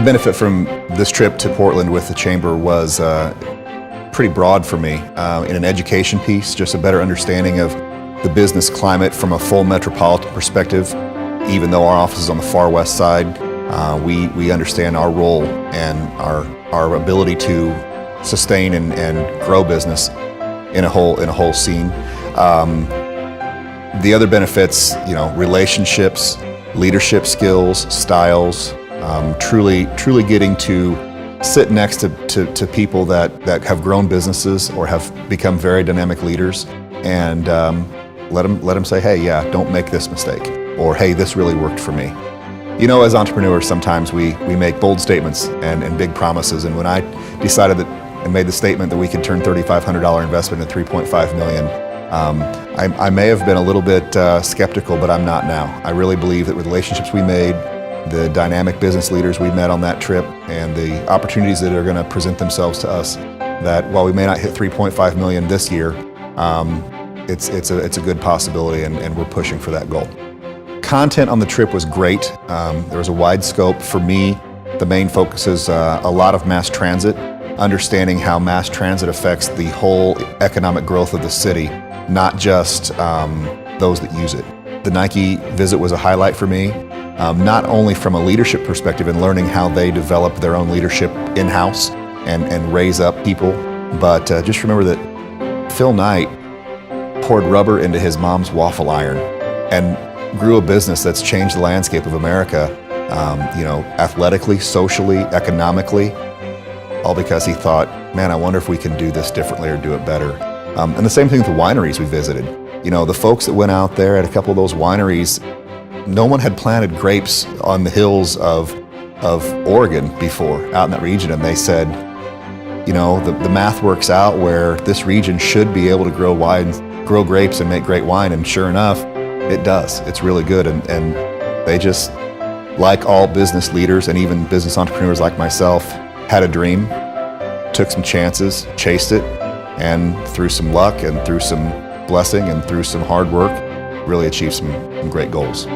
benefit from this trip to Portland with the Chamber was pretty broad for me. In an education piece, just a better understanding of the business climate from a full metropolitan perspective. Even though our office is on the far west side, we understand our role and our ability to sustain and grow business in a whole scene. The other benefits, relationships, leadership skills, styles, truly getting to sit next to people that have grown businesses or have become very dynamic leaders, and let them say, hey, yeah, don't make this mistake, or hey, this really worked for me. As entrepreneurs, sometimes we make bold statements and big promises, and when I decided that and made the statement that we could turn $3,500 investment into $3.5 million, I may have been a little bit skeptical, but I'm not now. I really believe that with relationships we made, the dynamic business leaders we met on that trip, and the opportunities that are going to present themselves to us, that while we may not hit 3.5 million this year, it's a good possibility, and we're pushing for that goal. Content on the trip was great. There was a wide scope. For me, the main focus is a lot of mass transit, understanding how mass transit affects the whole economic growth of the city, not just those that use it. The Nike visit was a highlight for me, not only from a leadership perspective and learning how they develop their own leadership in-house and raise up people, but just remember that Phil Knight poured rubber into his mom's waffle iron and grew a business that's changed the landscape of America, athletically, socially, economically, all because he thought, man, I wonder if we can do this differently or do it better. And the same thing with the wineries we visited. The folks that went out there at a couple of those wineries, no one had planted grapes on the hills of Oregon before, out in that region, and they said, the math works out where this region should be able to grow grapes and make great wine, and sure enough, it does. It's really good, and they just, like all business leaders and even business entrepreneurs like myself, had a dream, took some chances, chased it, and through some luck and through some blessing and through some hard work, really achieved some great goals.